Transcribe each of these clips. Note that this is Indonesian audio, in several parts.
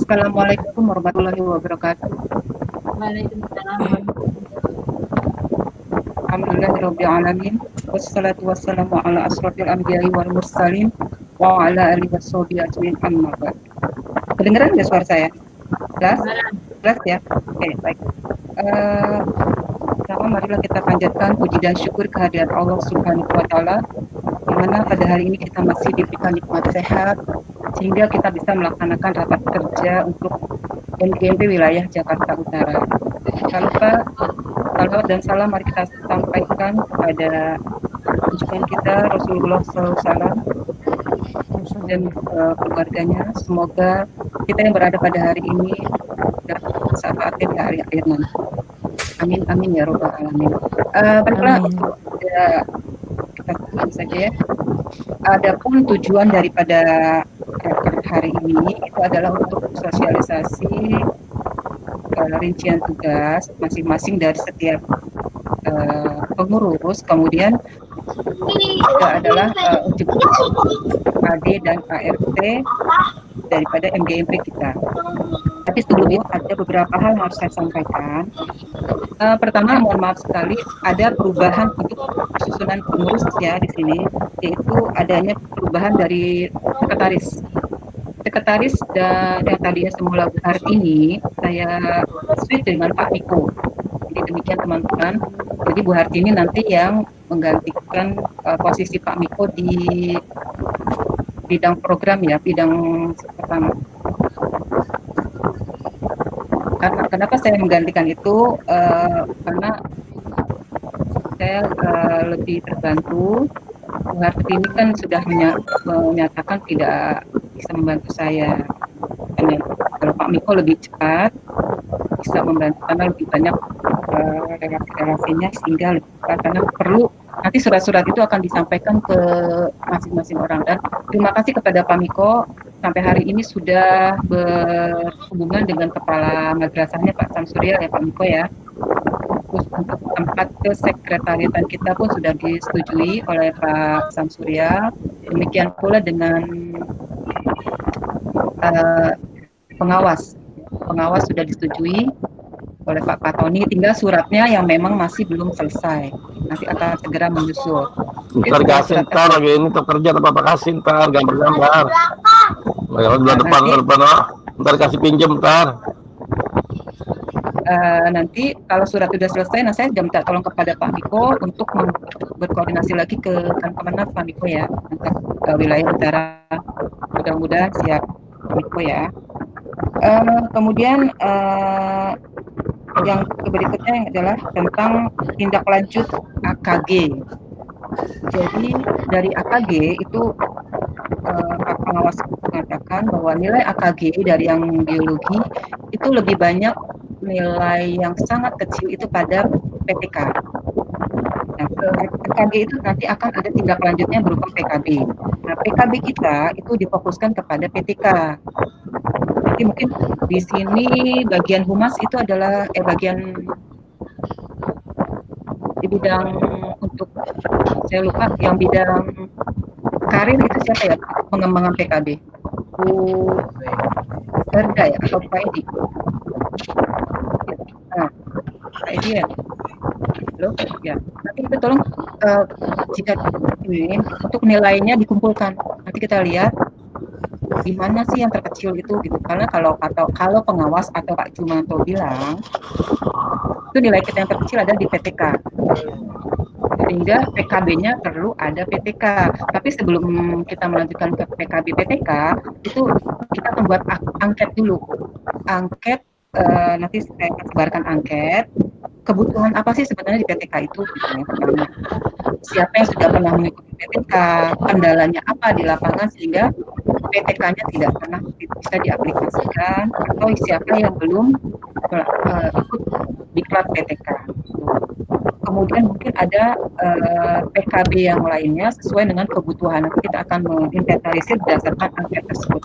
Assalamualaikum warahmatullahi wabarakatuh. Waalaikumsalam warahmatullahi Alhamdulillahirabbil alamin. Wassalatu wassalamu ala asrofil anbiya'i wal mursalin wa ala alihi washabihi ajmain amma ba'd. Kedengeran nggak suara saya? Jelas? wabarakatuh. Jelas ya? Oke, baik. Eh, Pertama, marilah kita panjatkan puji dan syukur kehadirat Allah Subhanahu wa Ta'ala, di mana pada hari ini kita masih diberikan nikmat sehat, sehingga kita bisa melaksanakan rapat kerja untuk MGMP wilayah Jakarta Utara. Tak lupa, salawat dan salam mari kita sampaikan kepada junjungan kita Rasulullah SAW dan keluarganya. Semoga kita yang berada pada hari ini dapat saatnya di hari akhir nanti. Amin amin ya robbal alamin. Baiklah, kita sebut saja ya. Adapun tujuan daripada hari ini itu adalah untuk sosialisasi rincian tugas masing-masing dari setiap pengurus, kemudian juga adalah untuk AD dan ART daripada MGMP kita. Tapi sebelum itu ada beberapa hal yang harus saya sampaikan. Pertama, mohon maaf sekali ada perubahan untuk susunan pengurus ya di sini, yaitu adanya perubahan dari sekretaris. Sekretaris dan yang tadinya semula Bu Hartini, saya switch dengan Pak Miko. Jadi demikian teman-teman. Jadi Bu Hartini nanti yang menggantikan posisi Pak Miko di bidang program ya, bidang pertama. Kenapa saya menggantikan itu? Karena saya lebih terbantu. Bu Hartini kan sudah menyatakan tidak bisa membantu saya. Kalau Pak Miko lebih cepat bisa membantu karena lebih banyak relasi-relasinya, sehingga lebih cepat, karena perlu nanti surat-surat itu akan disampaikan ke masing-masing orang. Dan terima kasih kepada Pak Miko, sampai hari ini sudah berhubungan dengan kepala madrasahnya Pak Samsurya ya Pak Miko ya. Terus untuk tempat kesekretariatan kita pun sudah disetujui oleh Pak Samsurya. Demikian pula dengan pengawas sudah disetujui oleh Pak Patoni, tinggal suratnya yang memang masih belum selesai, nanti akan segera menyusul. Ntar kasih, ntar lagi ini tuh kerja apa kasih, ntar gambar-gambar depan ntar kasih pinjam ntar. Nanti kalau surat sudah selesai, nah saya minta tolong kepada Pak Miko untuk berkoordinasi lagi ke Kemenak Pak Miko ya, untuk wilayah utara. Mudah-mudahan siap Pak Miko ya. Kemudian yang berikutnya adalah tentang tindak lanjut AKG. Jadi dari AKG itu Pak pengawas mengatakan bahwa nilai AKG dari yang biologi itu lebih banyak nilai yang sangat kecil itu pada PTK. Nah, PKB itu nanti akan ada tindak lanjutnya berupa PKB. Nah, PKB kita itu difokuskan kepada PTK. Jadi mungkin di sini bagian humas itu adalah bagian di bidang untuk, saya lupa, yang bidang karir itu siapa ya, pengembangan PKB? Bu Herda ya, atau Pak Edi? Nah, Pak Edi ya? Halo? Ya, nanti kita tolong jika ini untuk nilainya dikumpulkan, nanti kita lihat di mana sih yang terkecil itu gitu. Karena kalau pengawas atau Pak Jumanto bilang itu nilai kita yang terkecil ada di PTK, sehingga PKB-nya perlu ada PTK. Tapi sebelum kita melanjutkan ke PKB PTK, itu kita membuat angket dulu. Angket, nanti saya sebarkan angket, kebutuhan apa sih sebenarnya di PTK itu, gitu ya, pertama. Siapa yang sudah pernah mengikuti PTK, kendalanya apa di lapangan sehingga PTK-nya tidak pernah bisa diaplikasikan, atau siapa yang belum ikut diklat PTK. Kemudian mungkin ada PKB yang lainnya sesuai dengan kebutuhan. Nanti kita akan menginventarisir berdasarkan angket tersebut.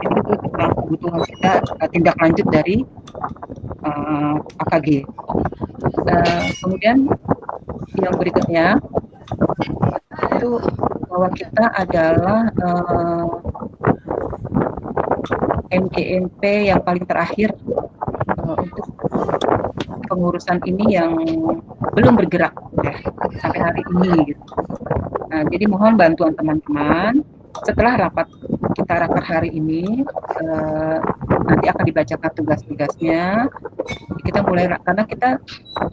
Jadi itu tentang kebutuhan kita, tindak lanjut dari AKG. Kemudian yang berikutnya itu bahwa kita adalah MGMP yang paling terakhir untuk pengurusan ini yang belum bergerak ya, sampai hari ini gitu. Nah, jadi mohon bantuan teman-teman setelah kita rapat hari ini, nanti akan dibacakan tugas-tugasnya. Kita mulai, karena kita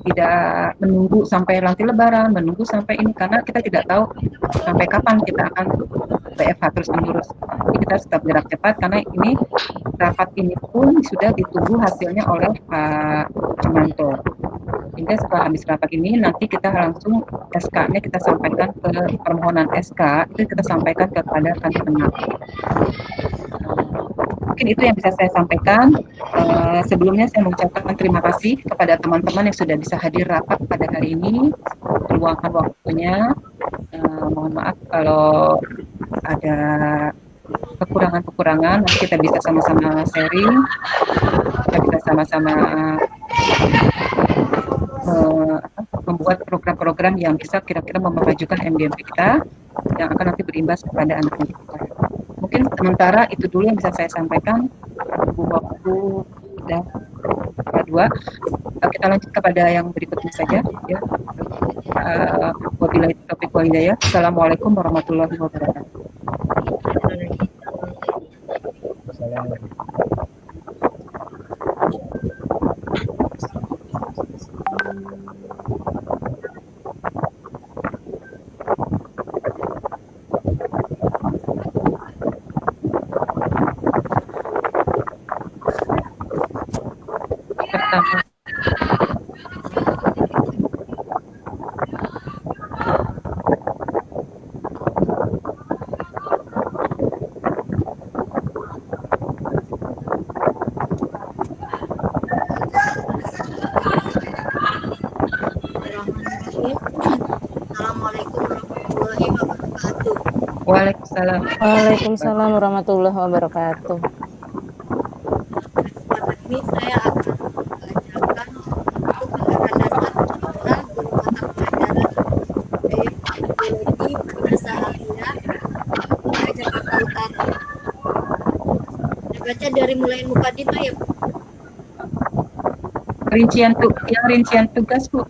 tidak menunggu sampai nanti Lebaran, menunggu sampai ini, karena kita tidak tahu sampai kapan kita akan WFH terus-menerus. Jadi kita tetap gerak cepat, karena ini rapat ini pun sudah ditunggu hasilnya oleh Pak Jumanto. Hingga setelah habis rapat ini, nanti kita langsung SK-nya kita sampaikan ke permohonan SK, itu kita sampaikan kepada Kansenar. Mungkin itu yang bisa saya sampaikan. Sebelumnya saya mengucapkan terima kasih kepada teman-teman yang sudah bisa hadir rapat pada hari ini, meluangkan waktunya. Mohon maaf kalau ada kekurangan-kekurangan, nanti kita bisa sama-sama sharing, kita bisa sama-sama membuat program-program yang bisa kira-kira memajukan MGMP kita, yang akan nanti berimbas kepada anak didik kita. Mungkin sementara itu dulu yang bisa saya sampaikan. Waktu sudah 2. Kita lanjut kepada yang berikutnya saja. Ya. Wabillahi taufiq wal hidayah. Assalamualaikum warahmatullahi wabarakatuh. Pertama, Assalamualaikum warahmatullahi wabarakatuh. Waalaikumsalam. Waalaikumsalam warahmatullahi wabarakatuh. Kesempatan ini saya akan membacakan untuk pengetahuan dasar berupa pelajaran biologi bahasa Aliyah Jakarta Utara. Saya baca dari mulai mukadimah ya, Bu. Rincian tugas, Bu.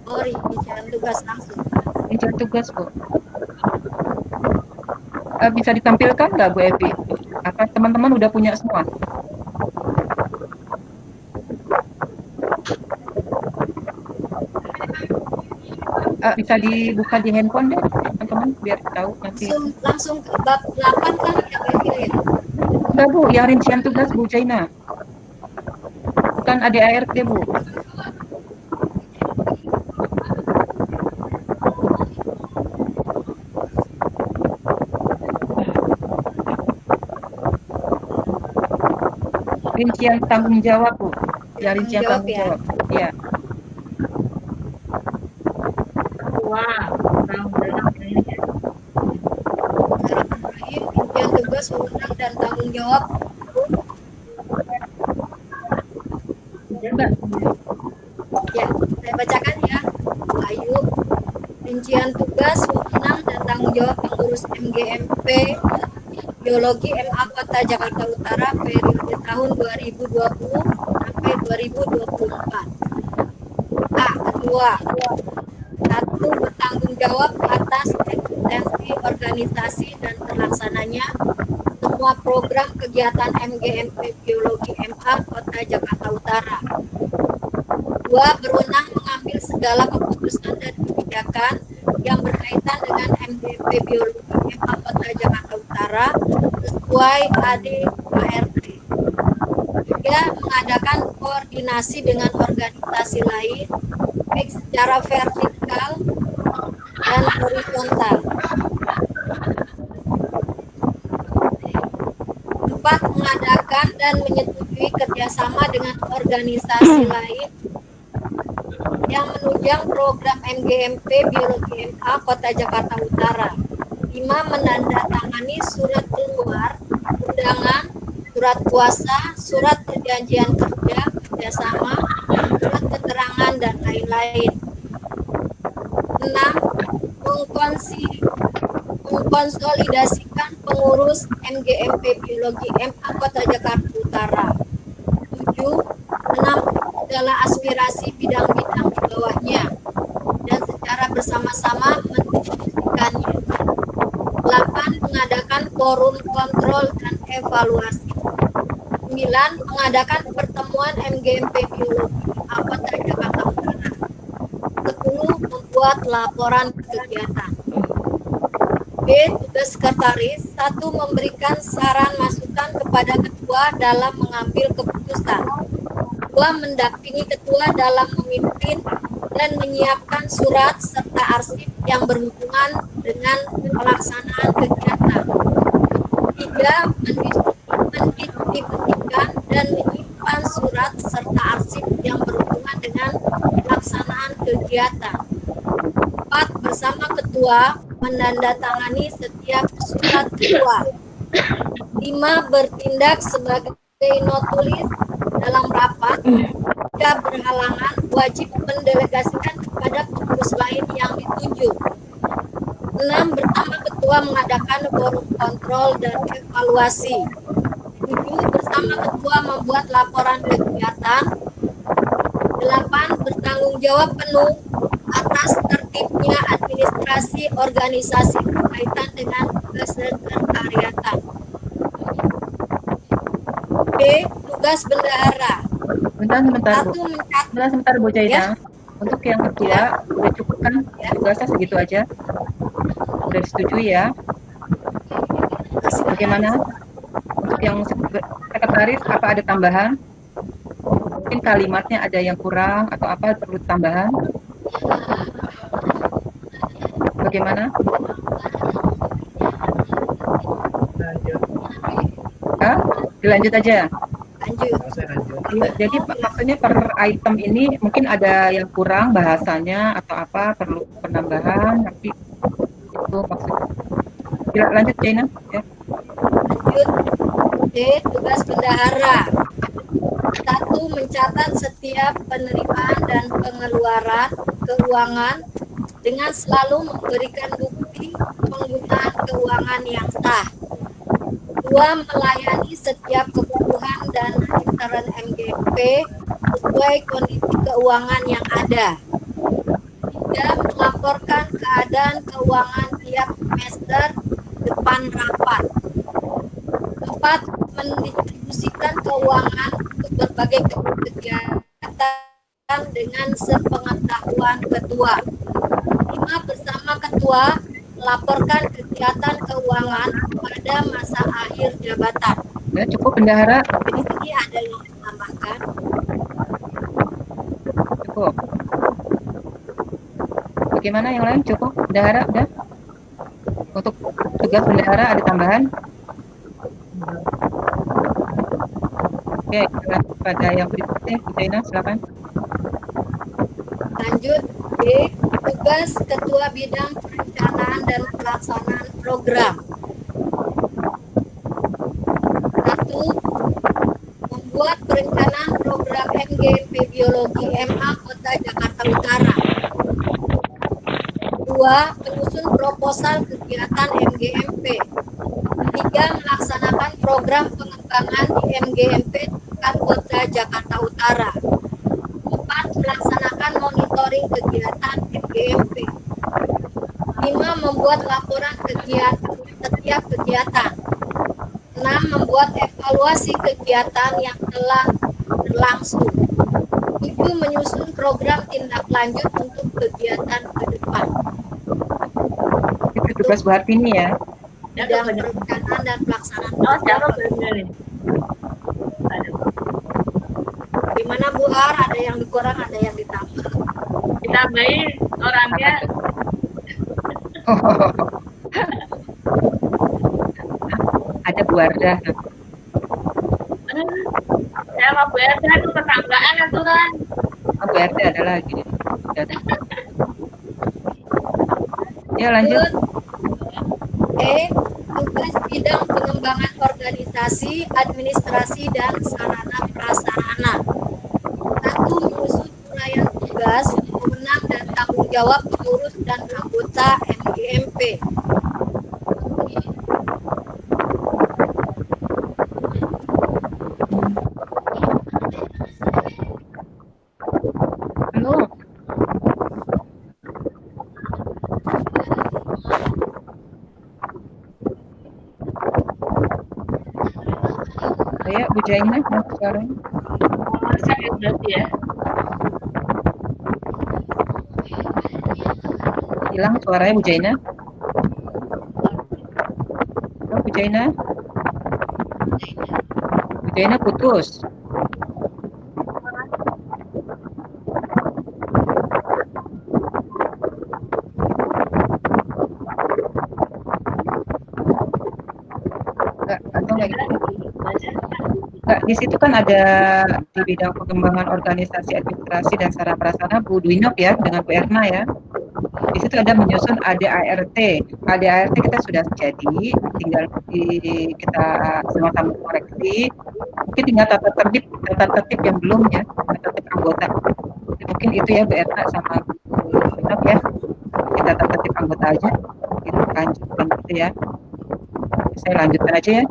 Oh, rincian tugas langsung. Rincian tugas, Bu. Bisa ditampilkan nggak, Bu Evi? Apa teman-teman udah punya semua? Bisa dibuka di handphone deh, teman-teman, biar tahu nanti. Langsung ke bab 8 kan ya, ya? Enggak, Bu, yang rincian tugas Bu Jaina. Bukan ADART, Bu. Rincian tanggung jawab, Bu. Ya, rincian tanggung jawab. Ya. Wah, Rincian tugas, wewenang dan tanggung jawab. Enggak. Ya, saya bacakan ya. Ayu, rincian tugas, wewenang dan tanggung jawab pengurus MGMP Biologi MA Kota Jakarta Utara periode tahun 2020 sampai 2024. A. Ketua. 1. Bertanggung jawab atas eksistensi organisasi dan terlaksananya semua program kegiatan MGMP Biologi MA Kota Jakarta Utara. 2. Berwenang mengambil segala keputusan dan kebijakan yang berkaitan dengan MGMP Biologi MA Kota Jakarta Utara sesuai AD/ART. 3. Mengadakan koordinasi dengan organisasi lain baik secara vertikal dan horizontal. 4. Mengadakan dan menyetujui kerjasama dengan organisasi lain yang menunjang program MGMP Biologi MA Kota Jakarta Utara. 5. Menandatangani surat keluar, undangan, surat kuasa, surat perjanjian kerja, kerjasama, surat keterangan, dan lain-lain. 6. Mengkonsolidasikan pengurus MGMP Biologi MA Kota Jakarta Utara. 7. Menang segala aspirasi bidang-bidang di bawahnya dan secara bersama-sama mendistribusikannya. 8. Mengadakan forum kontrol dan evaluasi. 9. Mengadakan pertemuan MGMP Biologi MA Kota Jakarta Utara. 10. Membuat laporan kegiatan. B. Tugas sekretaris. 1. Memberikan saran masukan kepada ketua dalam mengambil keputusan. 2. Mendampingi ketua dalam memimpin dan menyiapkan surat serta arsip yang berhubungan dengan pelaksanaan kegiatan. 3. Mendistribusikan dan menyimpan surat serta arsip yang berhubungan dengan pelaksanaan kegiatan. 4. Bersama ketua menandatangani setiap surat ketua. 5. Bertindak sebagai notulis dalam rapat. Jika berhalangan, wajib mendelegasikan kepada pengurus lain yang ditunjuk. 6. Bersama ketua mengadakan forum kontrol dan evaluasi. 7. Bersama ketua membuat laporan kegiatan. 8. Bertanggung jawab penuh atas tertibnya administrasi organisasi berkaitan dengan kesekretariatan. B. Tugas bendahara. Sebentar, Bu. 1. Mencatat. Sebentar, Bu Jaina. Ya. Untuk yang ketua, udah cukup kan? Ya. Tugasnya segitu aja. Udah disetujui ya. Bagaimana? Untuk yang sekretaris, apa ada tambahan? Mungkin kalimatnya ada yang kurang atau apa perlu tambahan? Bagaimana? Ah, dilanjut aja. Lanjut. Jadi maksudnya per item ini mungkin ada yang kurang bahasanya atau apa perlu penambahan, tapi itu maksudnya. Lanjut Jaina. Ya. Lanjut. D. Tugas bendahara. 1. Mencatat setiap penerimaan dan pengeluaran keuangan dengan selalu memberikan bukti penggunaan keuangan yang sah. 2. Melayani setiap kebutuhan dana intern MGP sesuai kondisi keuangan yang ada. 3. Melaporkan keadaan keuangan tiap semester depan rapat. 4. Mendistribusikan keuangan untuk berbagai kegiatan dengan sepengetahuan ketua. 5. Bersama ketua melaporkan kegiatan keuangan pada masa akhir jabatan. Ya, cukup bendahara. Di sini ada yang ditambahkan. Cukup. Bagaimana yang lain? Cukup bendahara udah? Untuk tugas bendahara ada tambahan? Oke, pada yang berikutnya, Bu Jaina, silakan. Lanjut. B. Tugas ketua bidang perencanaan dan pelaksanaan program. 1. Membuat perencanaan program MGMP Biologi MA Kota Jakarta Utara. 2. Menyusun proposal kegiatan MGMP. 3. Melaksanakan program pengembangan di MGMP tingkat Kota Jakarta Utara. 4. Melaksanakan monitoring kegiatan MGMP. 5. Membuat laporan kegiatan setiap kegiatan. 6. Membuat evaluasi kegiatan yang telah berlangsung. 7. Menyusun program tindak lanjut untuk kegiatan ke depan. Itu tugas Bu Hartini ya. Bidang perencanaan dan pelaksanaan. Oh, siapa benar nih? Gimana Bu Har? Ada yang dikurang, ada yang ditambah. Ditambahin orangnya. Ada Bu Arda. Saya mau Bu Erda itu tetanggaan aturan. Oh, Bu Arda ada lagi. Ya lanjut. E. Tugas bidang pengembangan organisasi, administrasi, dan sarana prasarana. 1. Menyusun uraian tugas, wewenang dan tanggung jawab pengurus dan anggota MGMP. Ya, Bu Jaina, suaranya. Saya berarti ya. Hilang suaranya Bu Jaina. Halo, Bu Jaina. Bu Jaina putus. Enggak, atau enggak gitu. Enggak, di situ kan ada di bidang pengembangan organisasi administrasi dan sarana prasarana Bu Dwinop ya dengan Bu Erna ya. Di situ ada menyusun ADART. ADART kita sudah jadi, tinggal kita sama-sama koreksi. Mungkin tinggal tata tertib yang belum ya, tata tertib anggota. Mungkin itu ya Bu Erna sama Bu Dwinop ya. Kita tata tertib anggota aja. Kita lanjutkan gitu ya. Saya lanjutkan aja ya.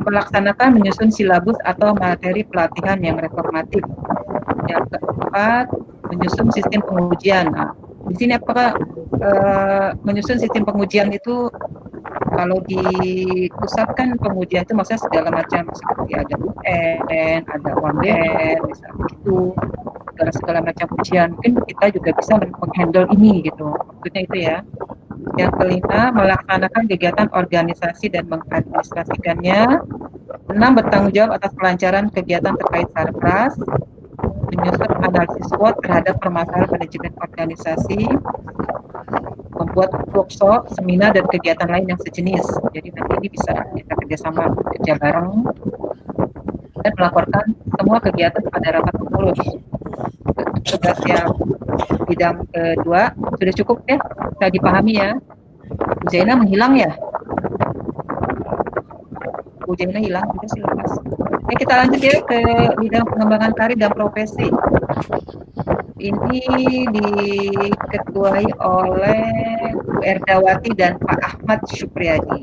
Melaksanakan menyusun silabus atau materi pelatihan yang reformatif. Yang keempat, menyusun sistem pengujian. Nah, di sini apakah menyusun sistem pengujian itu kalau di pusat kan pengujian itu maksudnya segala macam seperti ada UN, ada UMBN, misalnya gitu, segala macam ujian. Mungkin kita juga bisa menghandle ini gitu. Maksudnya itu ya. Yang kelima, melaksanakan kegiatan organisasi dan mengadministrasikannya. 6, bertanggung jawab atas kelancaran kegiatan terkait sarpras. Menyusun analisis SWOT terhadap permasalahan manajemen organisasi. Membuat workshop, seminar, dan kegiatan lain yang sejenis. Jadi nanti ini bisa kita kerjasama kerja bareng. Dan melaporkan semua kegiatan pada rapat pengurus. Tugas yang bidang kedua sudah cukup ya, sudah dipahami ya. Bu Jaina menghilang ya? Bu Jaina hilang, kita sih lepas. Oke, kita lanjut ya ke bidang pengembangan karir dan profesi. Ini diketuai oleh Bu Erdawati dan Pak Ahmad Syupriyadi.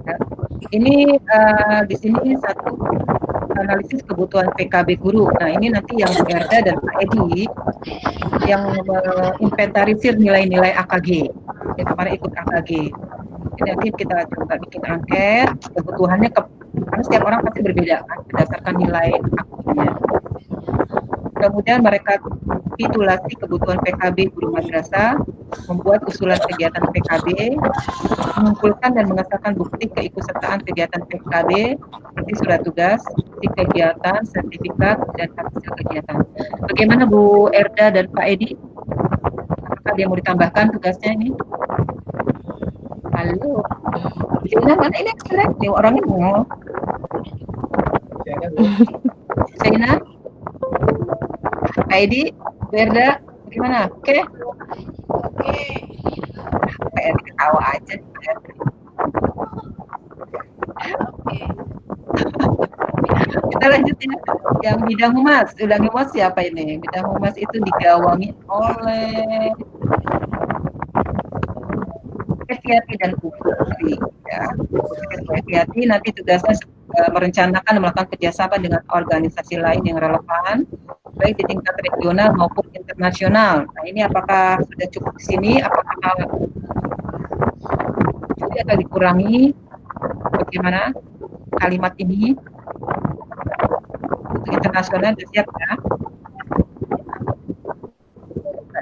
Nah, ini di sini satu analisis kebutuhan PKB guru. Nah, ini nanti yang Bu Erda dan Pak Edi yang menginventarisir nilai-nilai AKG. Yang kemarin ikut AKG. Jadi nanti kita coba bikin angket, kebutuhannya karena setiap orang pasti berbeda kan, berdasarkan nilai AKG-nya. Kemudian mereka titulasi kebutuhan PKB guru madrasah, membuat usulan kegiatan PKB, mengumpulkan dan mengesahkan bukti keikutsertaan kegiatan PKB seperti surat tugas, bukti kegiatan, sertifikat, dan hasil kegiatan. Bagaimana Bu Erda dan Pak Edi? Apakah ada yang mau ditambahkan tugasnya ini? Halo, Jaina mana ini keren? Nih orangnya mau. Jaina, Pak Edi, Bu Erda, bagaimana? Oke? Pak Edi ketawa aja. Kita lanjutin yang bidang humas. Bidang humas siapa ini? Bidang humas itu digawangi oleh Etiati dan Putri. Ya. Etiati nanti tugasnya merencanakan dan melakukan kerjasama dengan organisasi lain yang relevan, baik di tingkat regional maupun internasional. Nah, ini apakah sudah cukup di sini? Apakah akan dikurangi? Bagaimana kalimat ini? Untuk internasional sudah siap ya?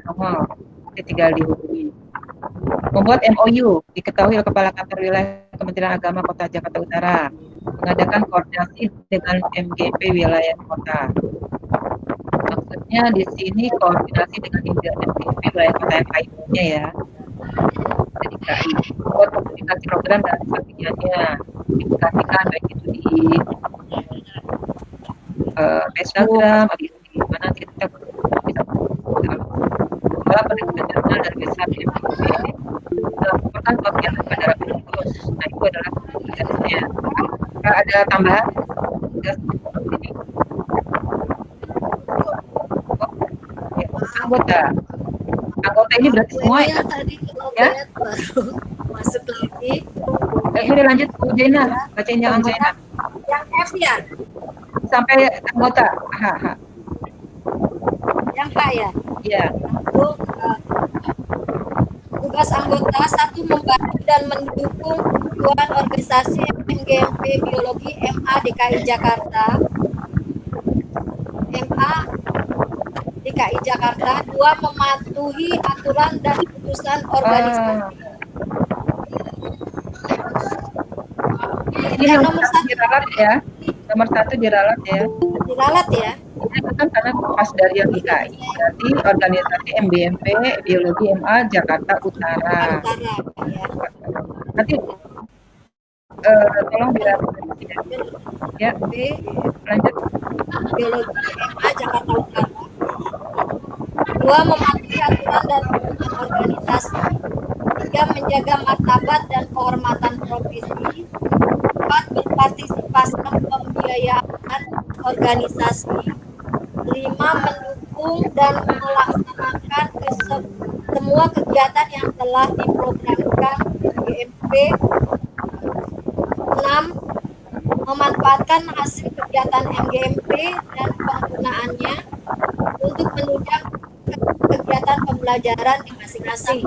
Normal. Nanti tinggal dihubungi. Membuat MOU, diketahui oleh Kepala Kantor Wilayah Kementerian Agama Kota Jakarta Utara, mengadakan koordinasi dengan MGP wilayah kota. Maksudnya di sini koordinasi dengan MGP wilayah kota yang lainnya ya. Jadi KI, buat komunikasi program dan sebagainya, dikomunikasikan baik itu di Instagram, atau di mana kita bisa penelitian dari besar MGP melakukan bagian pada rapat pengurus. Nah, itu adalah tugasnya. Ada tambahan tugas ini. Ya, anggota ini berarti semua ya? Tadi Ya? baru masuk lagi. Ini lanjut Bu Jaina, bacain jangan Jaina. Yang F ya? Sampai anggota. Yang K ya? Ya, Untuk tugas anggota satu membantu dan mendukung tujuan organisasi MGMP Biologi MA DKI Jakarta. MA DKI Jakarta. Dua, mematuhi aturan dan keputusan organisasi. ini Dan nomor satu diralat ya. Nomor satu diralat ya. diralat ya. Itu kan karena pas dari yang DKI. Berarti organisasi MBMP Biologi MA Jakarta Utara. Utara ya. Nanti tolong diralat ya. B Lanjut. Biologi MA Jakarta Utara. Dua, mematuhi aturan dan keputusan organisasi. Tiga, menjaga martabat dan kehormatan profesi. Empat, berpartisipasi dalam pembiayaan organisasi. Lima, mendukung dan melaksanakan semua kegiatan yang telah diprogramkan GMP. Enam, memanfaatkan hasil kegiatan MGMP dan penggunaannya untuk menunjang kegiatan pembelajaran di masing-masing.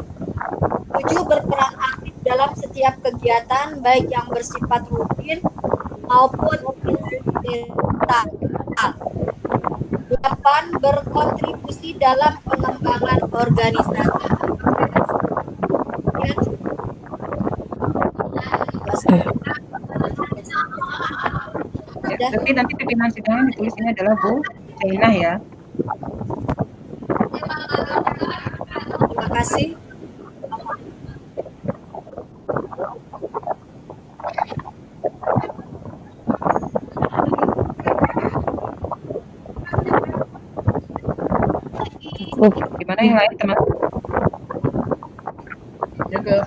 7, berperan aktif dalam setiap kegiatan baik yang bersifat rutin maupun insidental. 8, berkontribusi dalam pengembangan organisasi. Ya, tapi nanti pimpinan sidangnya ditulis ini adalah Bu Jainah ya. Terima kasih. Gimana yang lain teman? Jaga.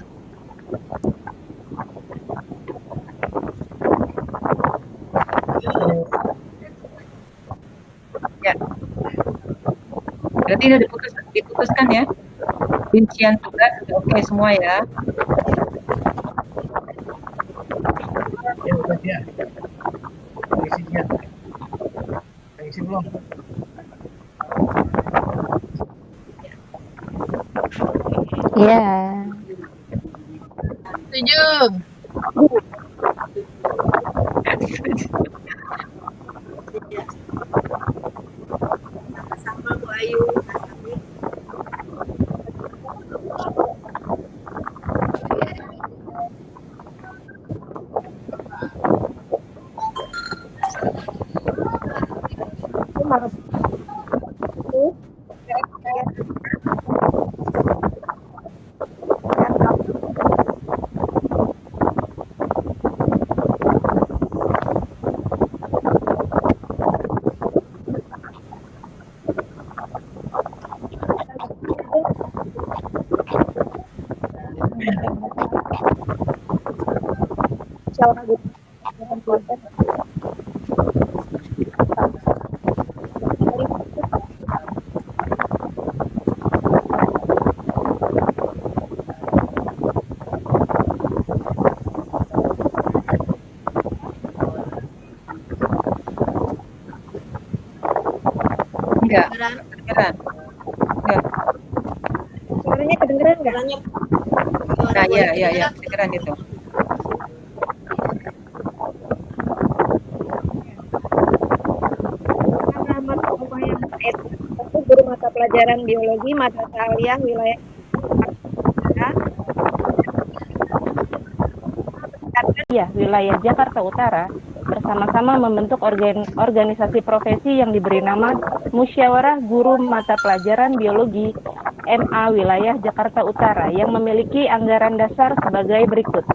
Ya. Berarti udah diputuskan ya. Rincian tugas udah oke semua ya. Ya udah ya. Isinya. Isi belum? Iya. Setuju. Sama Bu Ayu. Enggak, Kedengeran? kedengeran. Enggak. Suaranya kedengeran nggak? Nah, iya, kedengeran itu. Muhammad Umayyan Said, aku guru mata pelajaran biologi Madrasah Aliyah wilayah Iya, wilayah Jakarta Utara bersama-sama membentuk organisasi profesi yang diberi nama Musyawarah Guru Mata Pelajaran Biologi MA Wilayah Jakarta Utara yang memiliki anggaran dasar sebagai berikut.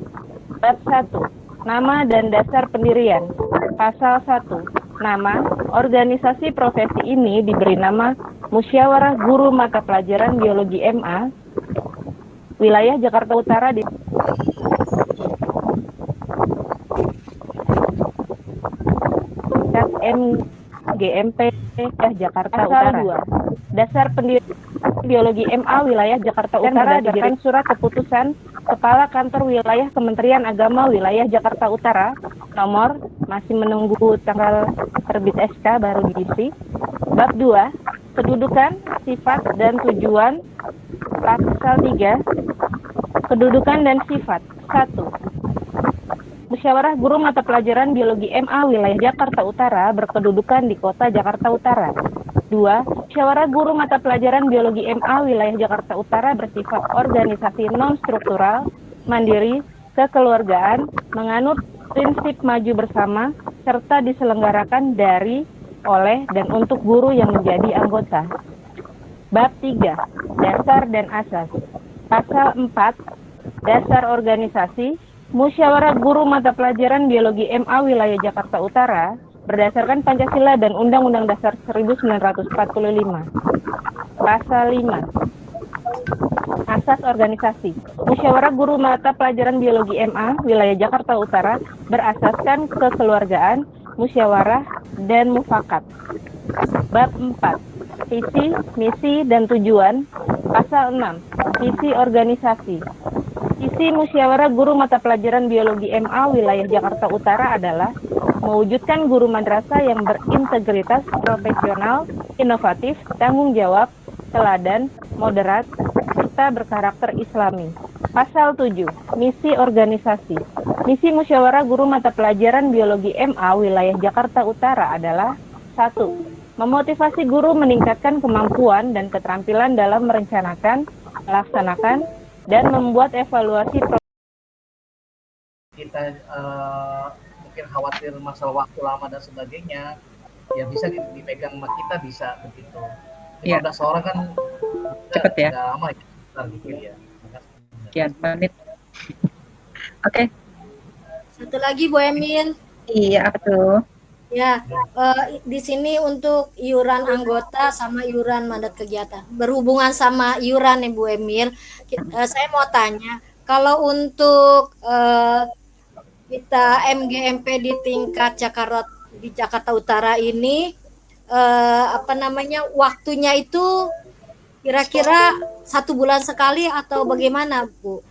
Bab 1. Nama dan dasar pendirian. Pasal 1. Nama, organisasi profesi ini diberi nama Musyawarah Guru Mata Pelajaran Biologi MA Wilayah Jakarta Utara di MGMP Jakarta Utara. Dasar pendirian Biologi MA Wilayah Jakarta Utara berdasarkan surat keputusan Kepala Kantor Wilayah Kementerian Agama Wilayah Jakarta Utara nomor, masih menunggu tanggal terbit SK baru diisi. Bab 2. Kedudukan, sifat, dan tujuan. Pasal 3. Kedudukan dan sifat. 1. Musyawarah Guru Mata Pelajaran Biologi MA Wilayah Jakarta Utara berkedudukan di Kota Jakarta Utara. 2. Musyawarah Guru Mata Pelajaran Biologi MA Wilayah Jakarta Utara bersifat organisasi non-struktural, mandiri, kekeluargaan, menganut prinsip maju bersama, serta diselenggarakan dari, oleh, dan untuk guru yang menjadi anggota. Bab 3. Dasar dan asas. Pasal 4. Dasar organisasi. Musyawarah Guru Mata Pelajaran Biologi MA Wilayah Jakarta Utara berdasarkan Pancasila dan Undang-Undang Dasar 1945. Pasal 5. Asas organisasi. Musyawarah Guru Mata Pelajaran Biologi MA Wilayah Jakarta Utara berasaskan kekeluargaan, musyawarah, dan mufakat. Bab 4. Visi, misi, dan tujuan. Pasal 6. Visi organisasi. Visi Musyawarah Guru Mata Pelajaran Biologi MA Wilayah Jakarta Utara adalah mewujudkan guru madrasah yang berintegritas, profesional, inovatif, tanggung jawab, teladan, moderat, serta berkarakter Islami. Pasal 7. Misi organisasi. Misi Musyawarah Guru Mata Pelajaran Biologi MA Wilayah Jakarta Utara adalah 1. Memotivasi guru meningkatkan kemampuan dan keterampilan dalam merencanakan, melaksanakan, dan membuat evaluasi kita mungkin khawatir masalah waktu lama dan sebagainya, ya bisa dipegang sama kita, bisa begitu. 15 orang kan Cepet ya. nggak lama ya, bentar dikit ya. Sekian menit. Oke. Satu lagi Bu Emil. Iya, apa tuh? Ya, di sini untuk iuran anggota sama iuran mandat kegiatan. Berhubungan sama iuran nih Bu Emil, saya mau tanya, kalau untuk kita MGMP di tingkat Jakarta Utara ini, waktunya itu kira-kira 1 bulan sekali atau bagaimana Bu?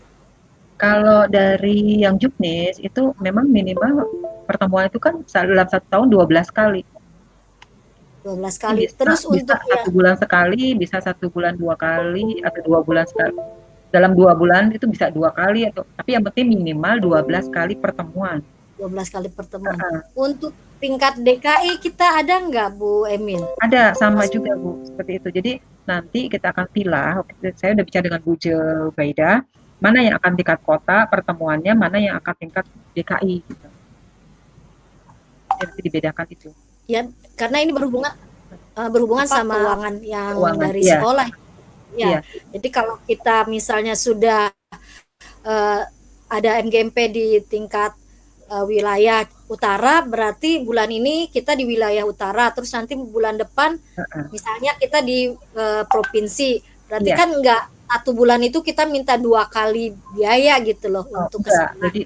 Kalau dari yang Juknis itu memang minimal pertemuan itu kan dalam 1 tahun 12 kali. 12 kali. Bisa, Terus bisa untuk ya, 1 bulan sekali, bisa 1 bulan 2 kali, atau 2 bulan sekali. Dalam 2 bulan itu bisa 2 kali, atau tapi yang penting minimal 12 kali pertemuan. 12 kali pertemuan. Untuk tingkat DKI kita ada nggak Bu Emil? Ada, sama juga Bu, seperti itu. Jadi nanti kita akan pilah, saya udah bicara dengan Bu Baida, mana yang akan tingkat kota pertemuannya, mana yang akan tingkat DKI. Gitu. Jadi dibedakan itu. Ya, karena ini berhubungan sama keuangan yang dari iya. sekolah. Ya, Iya. jadi kalau kita misalnya sudah ada MGMP di tingkat wilayah utara, berarti bulan ini kita di wilayah utara, terus nanti bulan depan misalnya kita di provinsi, berarti Iya. kan enggak 1 bulan itu kita minta 2 kali biaya gitu loh untuk enggak. kesana. Jadi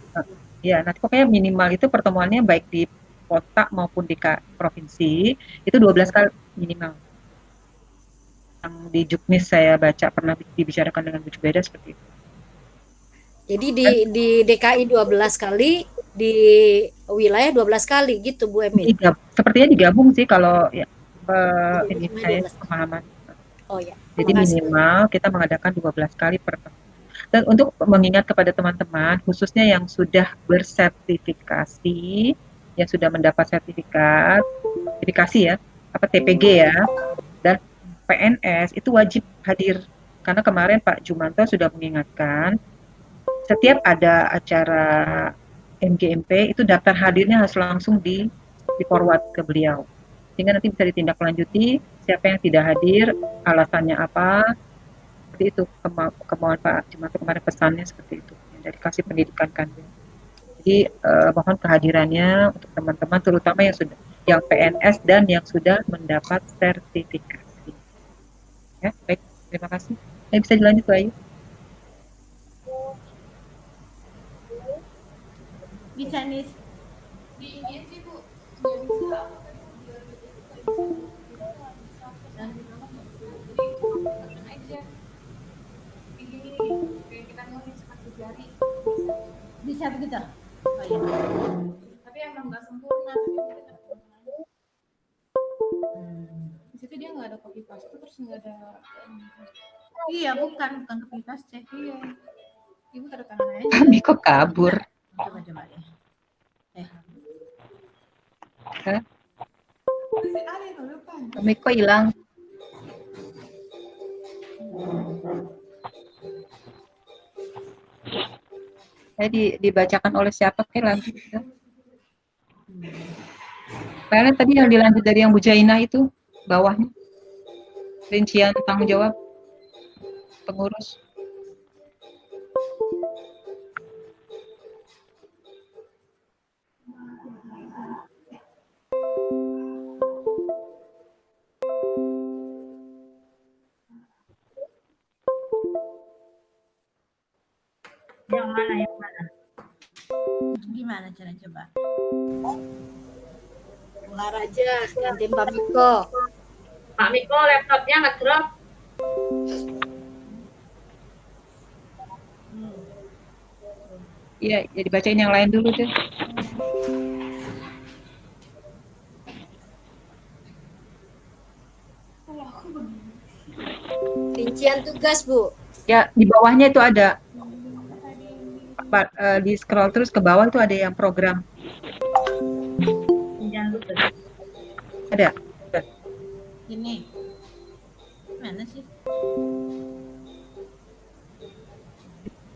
ya nanti pokoknya minimal itu pertemuannya baik di kota maupun di provinsi itu 12 kali minimal. Yang di Juknis saya baca pernah dibicarakan dengan Bu Baida seperti itu. Jadi di DKI 12 kali, di wilayah 12 kali gitu Bu Emil. Sepertinya digabung sih kalau ya ini Digabung saya 12. pemahaman. Oh ya. Jadi minimal kita mengadakan 12 kali pertemuan. Dan untuk mengingat kepada teman-teman, khususnya yang sudah bersertifikasi, yang sudah mendapat sertifikasi ya, apa TPG ya, dan PNS itu wajib hadir. Karena kemarin Pak Jumanto sudah mengingatkan, setiap ada acara MGMP itu daftar hadirnya harus langsung di forward ke beliau. Sehingga nanti bisa ditindaklanjuti siapa yang tidak hadir, alasannya apa, seperti itu. Kemauan Pak Jumanto kemarin pesannya seperti itu, dari kasih pendidikan kan. Jadi mohon kehadirannya untuk teman-teman, terutama yang PNS dan yang sudah mendapat sertifikasi. Ya, baik, terima kasih. Bisa dilanjut Bu Ayu. Bisa nih di ini sih Bu, bisa bisa begitu. Oh, iya. Tapi emang nggak sempurna. itu dia nggak ada copy paste terus nggak ada. Iya, bukan copy paste. Iya. Ibu tanda tangan aja. Kami kok kabur. Coba ya. Hah? Masih ada itu lupa. Kami kok hilang. Dibacakan oleh siapa lagi? Kalian tadi yang dilanjut dari yang Bu Jaina itu bawahnya rincian tanggung jawab pengurus. Yang mana? Gimana cara coba? Keluar aja, gantiin Pak Miko. Pak Miko laptopnya ngedrop. Iya, ya dibacain yang lain dulu deh. Rincian tugas, Bu. Ya, di bawahnya itu ada di scroll terus ke bawah itu ada yang program. Ada. Ini. Mana sih?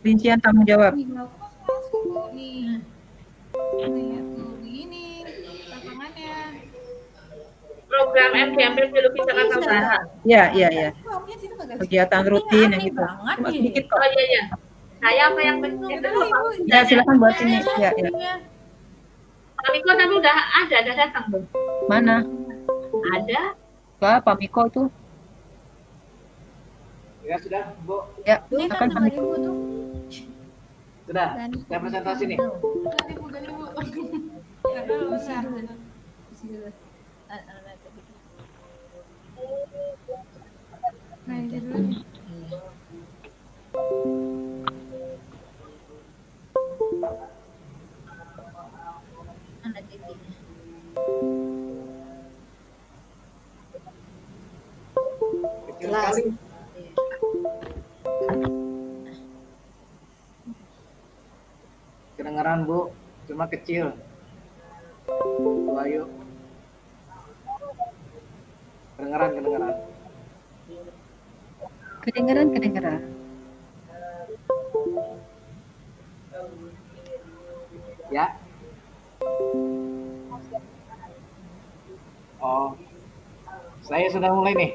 Rincian tanggung jawab. Nih. Nih tuh ini lapangannya. Program MGMP Biologi Jakarta Utara. Iya. Kegiatan rutin yang gitu. Cuma sedikit kok. Oh iya. Saya apa yang penting? Ya, silakan buat ini. Ya. Pak Miko tapi udah datang belum? Mana? Ada. Pak Miko tuh. Ya sudah, Bu. Ya, Ini akan kan 2000 tuh. Sudah. Saya presentasi nih. Ganti Bu. Karena besar. Nah, ini dulu nih. Ada titiknya. Kecil sekali. Kedengeran, Bu. Cuma kecil. Bu Ayu. Kedengeran. Kedengeran. Ya. Oh. Saya sudah mulai nih.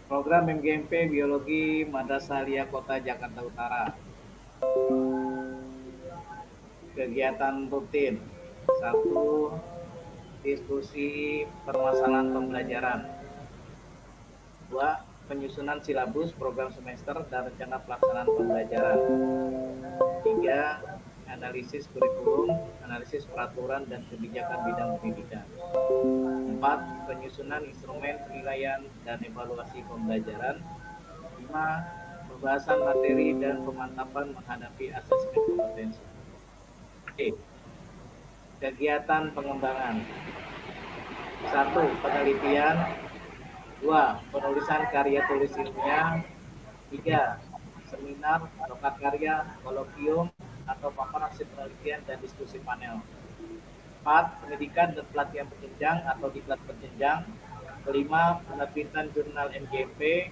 Program MGMP Biologi Madrasah Aliyah Kota Jakarta Utara. Kegiatan rutin. 1. Diskusi permasalahan pembelajaran. 2. Penyusunan silabus program semester dan rencana pelaksanaan pembelajaran. 3. Analisis kurikulum, analisis peraturan dan kebijakan bidang pendidikan. 4. Penyusunan instrumen penilaian dan evaluasi pembelajaran. 5. Pembahasan materi dan pemantapan menghadapi asesmen kompetensi. Oke. Kegiatan pengembangan. 1. Penelitian. 2. Penulisan karya tulis ilmiah. 3. Seminar, rokat karya, kolokium, atau paparan hasil penelitian dan diskusi panel. 4. Pendidikan dan pelatihan berjenjang atau diklat berjenjang. 5. Penerbitan jurnal MGMP.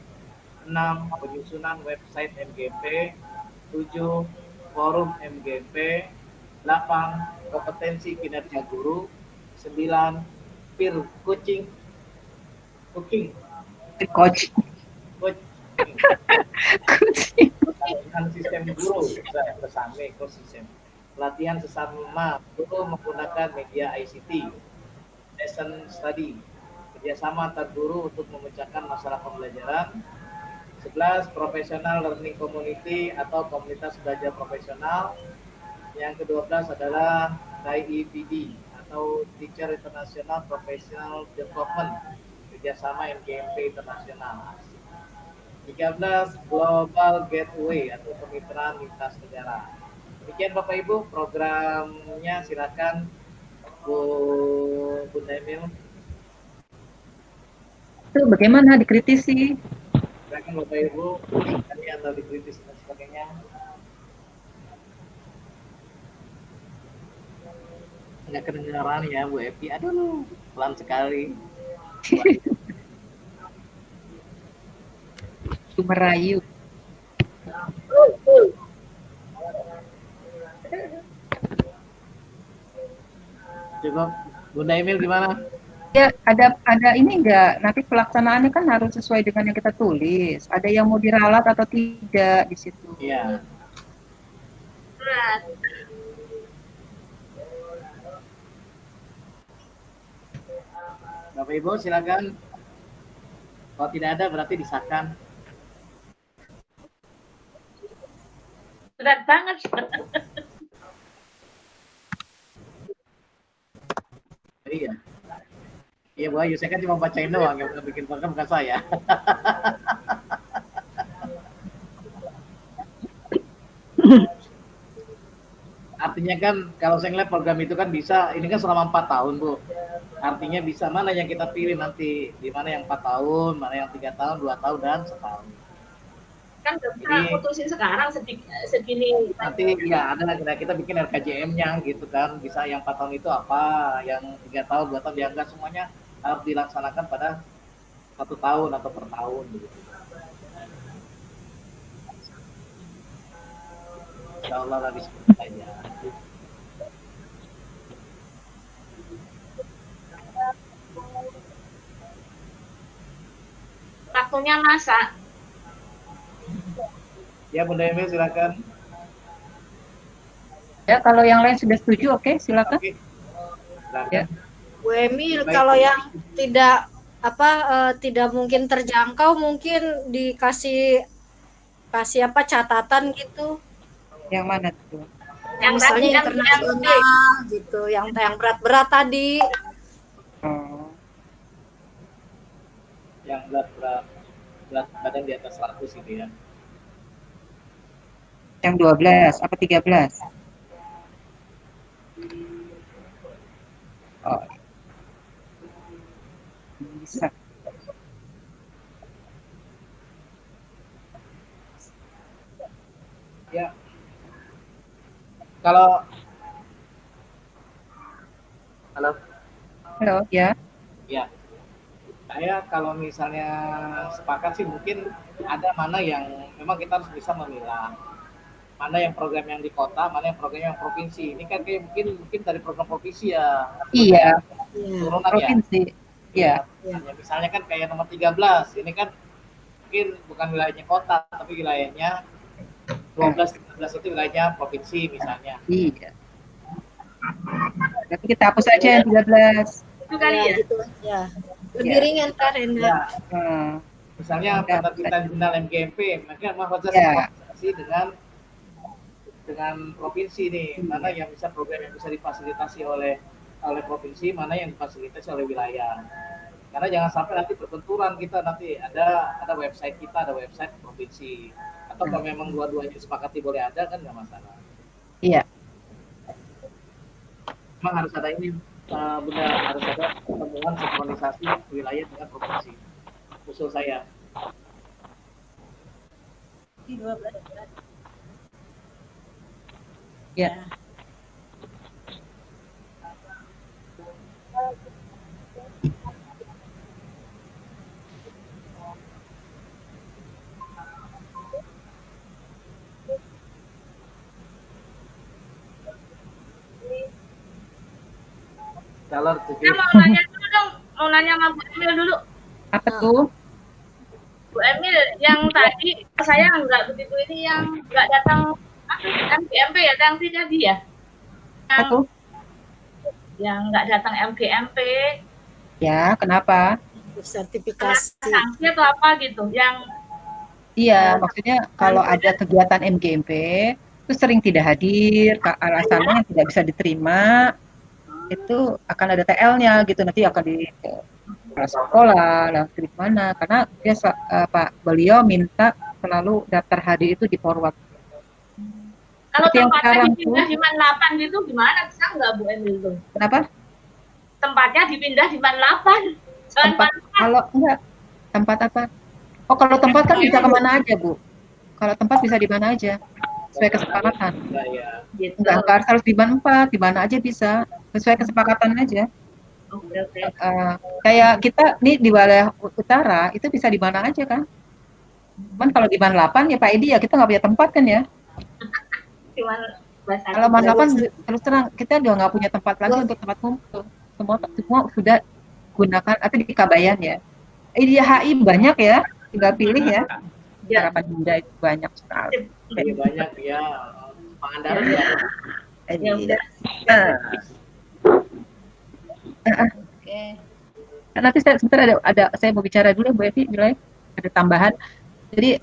6. Penyusunan website MGMP. 7. Forum MGMP. 8. Kompetensi kinerja guru. 9. Peer coaching. Coach. Pelatihan sistem guru bersama ekosistem. Pelatihan sesama guru menggunakan media ICT. Lesson study. Kerjasama antar guru untuk memecahkan masalah pembelajaran. 11. Professional learning community atau komunitas belajar profesional. Yang ke-12 adalah TIEPD atau Teacher International Professional Development, kerjasama MGMP Internasional. 13. Global Gateway atau kemitraan lintas negara. Demikian Bapak Ibu, programnya silakan Bunda Emil, Itu bagaimana dikritisi? silakan Bapak Ibu, tadi atau dikritis dan sebagainya. Nggak kedengaran ya Bu Epi, aduh pelan sekali. Itu merayu. Cukup. Bunda Emil gimana? Ya, ada ini enggak? Nanti pelaksanaannya kan harus sesuai dengan yang kita tulis. Ada yang mau diralat atau tidak di situ. Iya. Berat. Bapak Ibu silakan. Kalau tidak ada berarti disahkan. Berat banget. Iya. Iya Bu Ayu, saya kan cuma bacain doang, yang bikin program bukan saya. Artinya kan kalau saya ngeliat program itu kan bisa, ini kan selama 4 tahun Bu. Artinya bisa mana yang kita pilih nanti, di mana yang 4 tahun, mana yang 3 tahun, 2 tahun, dan setahun. Kan udah bisa Jadi- putusin sekarang segini. Nanti ya ada kita bikin RKJM-nya gitu kan, bisa yang 4 tahun itu apa, yang 3 tahun, 2 tahun, ya enggak semuanya harus dilaksanakan pada 1 tahun atau per tahun gitu. Insya Allah lah seperti aja. Waktunya masa. Ya Bunda Emil silakan. Ya, kalau yang lain sudah setuju, oke, silakan. Oke. Silakan. Ya. Bu Emil, Baik. kalau yang tidak mungkin terjangkau, mungkin dikasih apa catatan gitu. Yang mana tuh? Yang Misalnya tadi yang internasional gitu, yang berat-berat tadi. Oh, Yang berat badan di atas 100 gitu ya. yang 12 apa 13? Oh, bisa. Ya. Kalau halo. Halo, ya. Ya, saya kalau misalnya sepakat sih mungkin ada mana yang memang kita harus bisa memilah. Mana yang program yang di kota, mana yang program yang provinsi. Ini kan kayak mungkin dari program provinsi ya. Iya, Turunan ya. provinsi. Iya. Ya, misalnya kan kayak nomor 13, ini kan mungkin bukan wilayahnya kota, tapi wilayahnya 12, 13 itu wilayahnya provinsi misalnya. Iya. Tapi kita hapus aja yang 13. itu kali ya. Gitu ya. Lebih Ya. ringan kan, Renda? Ya, Hmm. misalnya Ya, penerbitan jurnal MGMP, maka harus Ya. koordinasi dengan provinsi nih, mana yang bisa program yang bisa difasilitasi oleh provinsi, mana yang difasilitasi oleh wilayah. Karena jangan sampai nanti berbenturan, kita nanti ada website kita, ada website provinsi. Atau kalau memang dua-duanya disepakati boleh ada kan nggak masalah. Iya. Memang harus ada ini, benar harus ada pertemuan sinkronisasi wilayah dengan provinsi. Usul saya. Di 12. Ya. Kalau Saya mau nanya dulu dong, mau nanya sama Bu Emil dulu. Apa tuh? Bu Emil, yang tadi saya nggak begitu ini yang nggak datang MGMP ya, Tangsi tadi ya? Apa tuh? Yang nggak datang MGMP, Ya, kenapa? Sertifikasi. sanksi atau apa gitu? Yang Iya, maksudnya kalau ada kegiatan MGMP itu sering tidak hadir, alasannya tidak bisa diterima, itu akan ada TL-nya gitu, nanti akan di kepala sekolah, langsung di mana, karena dia beliau minta selalu daftar hadir itu di forward. kalau Seperti yang tempatnya sekarang dipindah di Manlapan gitu gimana? Bisa nggak Bu Emil tuh? Kenapa? tempatnya dipindah di ban 8. Jangan Tempat kalau enggak tempat apa? Oh, kalau tempat kan bisa kemana aja, Bu. Kalau tempat bisa di mana aja, sesuai kesepakatan. Enggak ya. gitu. Enggak harus di ban 4, di mana aja bisa, sesuai kesepakatan aja. Oke. Kayak kita nih di wilayah utara, itu bisa di mana aja kan. Cuman kalau di ban 8 ya Pak Edi ya kita nggak punya tempat kan ya. Cuman bahasa Kalau ban 8 terus terang kita udah nggak punya tempat lagi untuk tempat kumpul. Semua sudah gunakan atau di Kabayan ya. Di HI banyak ya, tinggal pilih ya. Harapan Bunda itu banyak sekali. Iya banyak ya. Pangandaran ya. Ya udah. Oke. Nanti sebentar ada saya mau bicara dulu Bu Evi, nilai ada tambahan. Jadi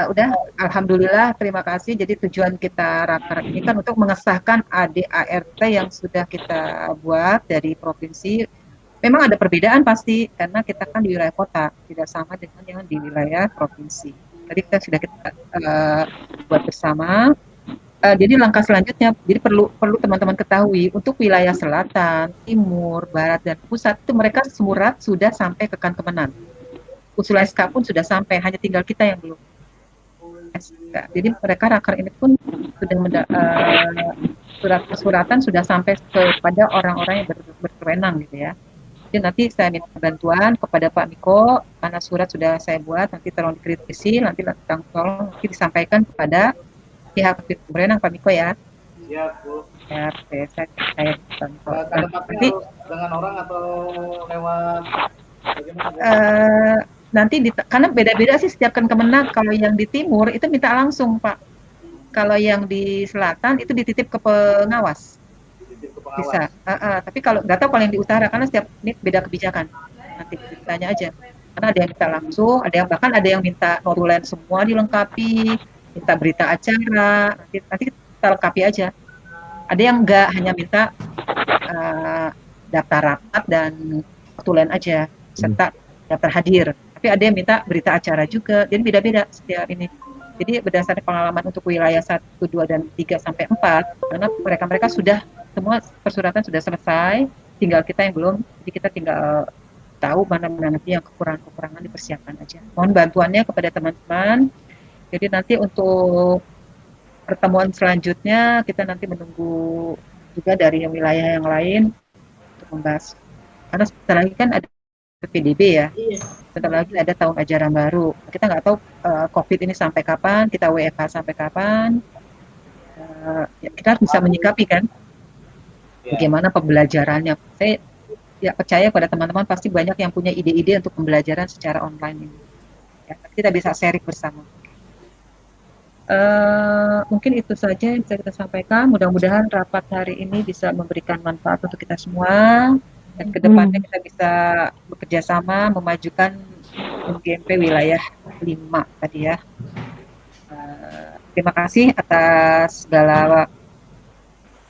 udah alhamdulillah terima kasih. Jadi tujuan kita raker ini kan untuk mengesahkan ADART yang sudah kita buat dari provinsi. Memang ada perbedaan pasti karena kita kan di wilayah kota tidak sama dengan yang di wilayah provinsi. Tadi kita buat bersama. Jadi langkah selanjutnya, jadi perlu teman-teman ketahui untuk wilayah selatan, timur, barat dan pusat itu mereka semua sudah sampai ke Kemenan. Usul SK pun sudah sampai, hanya tinggal kita yang belum. SK. Jadi mereka raker ini pun sudah surat-suratan sudah sampai kepada orang-orang yang berkewenang gitu ya. Jadi nanti saya minta bantuan kepada Pak Miko karena surat sudah saya buat, nanti tolong dikritisi, nanti tolong disampaikan kepada pihak berwenang Pak Miko ya. Siap, Bu. Ya, saya Nanti dengan orang atau lewat bagaimana? Nanti karena beda-beda sih setiap Kemenak. Kalau yang di timur itu minta langsung Pak. Kalau yang di selatan itu dititip ke pengawas. Bisa. Tapi kalau nggak tahu kalau yang di utara karena setiap ini beda kebijakan. Nanti ditanya aja. Karena ada yang minta langsung, ada yang bahkan ada yang minta notulen semua dilengkapi, minta berita acara. Nanti kita lengkapi aja. Ada yang enggak, hanya minta daftar rapat dan notulen aja serta daftar hadir. Tapi ada yang minta berita acara juga. Jadi beda-beda setiap ini. Jadi berdasarkan pengalaman untuk wilayah 1, 2, dan 3 sampai 4, karena mereka sudah semua persuratan sudah selesai, tinggal kita yang belum, jadi kita tinggal tahu mana-mana nanti yang kekurangan dipersiapkan aja. Mohon bantuannya kepada teman-teman. Jadi nanti untuk pertemuan selanjutnya kita nanti menunggu juga dari wilayah yang lain untuk membahas. Karena sebentar lagi kan ada PPDB ya. Sebentar lagi ada tahun ajaran baru. Kita nggak tahu COVID ini sampai kapan, kita WFH sampai kapan. Ya kita bisa menyikapi kan bagaimana pembelajarannya. Saya ya percaya pada teman-teman pasti banyak yang punya ide-ide untuk pembelajaran secara online ini. Ya, kita bisa sharing bersama. Mungkin itu saja yang bisa kita sampaikan. Mudah-mudahan rapat hari ini bisa memberikan manfaat untuk kita semua dan kedepannya kita bisa bekerja sama memajukan MGMP wilayah 5 tadi ya. Terima kasih atas segala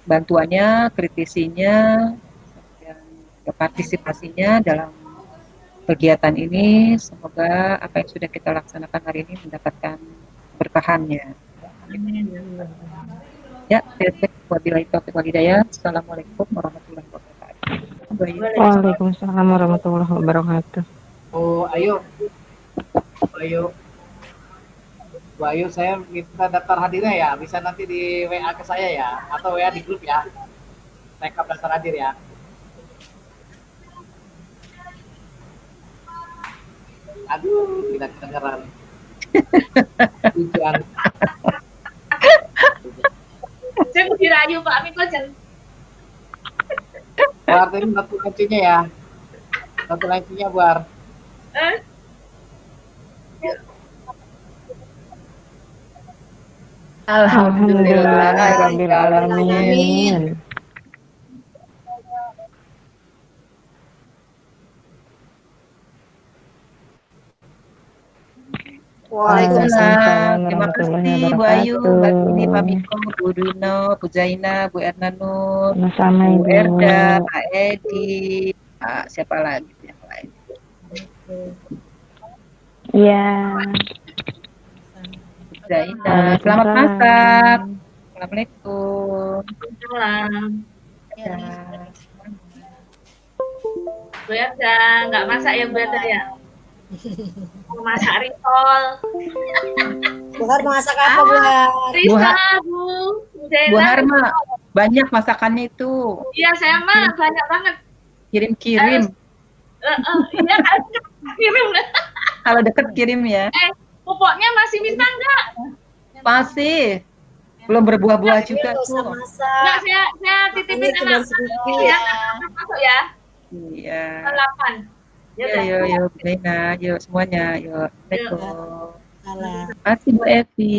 bantuannya, kritisinya, dan partisipasinya dalam kegiatan ini. Semoga apa yang sudah kita laksanakan hari ini mendapatkan berkahannya. Ya, wabillahi taufiq wal hidayah. Assalamualaikum warahmatullahi wabarakatuh. Waalaikumsalam warahmatullahi wabarakatuh. Oh, ayo. Bu Ayu, saya minta daftar hadirnya ya. Bisa nanti di WA ke saya ya, atau WA di grup ya. Rekap daftar hadir ya. Aduh, tidak kedengeran. Tujuan. Saya mau dirayu Pak Miko jangan. Buar ini satu lancinya ya. Satu lancinya Buar. Alhamdulillahirabbil alamin. Waalaikumsalam. Terima kasih Bu Ayu, Mbak Tini, Pak Miko, Bu Duno, Bu Zaina, Bu Ernanur, Sama-sama, Bu Ibu. Erda, Pak Edi, siapa lagi yang lain? Iya. Bu Zaina. Selamat masak. Assalamualaikum. Salam. Ya. Bu Erda nggak masak ya Bu Erda ya? Mau masak risol. Bu Har masak apa Bu Har? Risol Bu. Bu Zena. Harma, banyak masakannya itu. Iya saya mah banyak banget. Kirim-kirim. Iya kan kirim. Kalau deket kirim ya. Pupuknya masih minta nggak? Masih. Belum berbuah-buah juga Nggak usah tuh. masak. Nggak, saya titipin Makannya cuma anak. sedikit. Ya, masuk ya. Iya. 8. Yuk, Lena, yuk semuanya, yuk. Assalamualaikum. Salah. Terima kasih Bu Evi.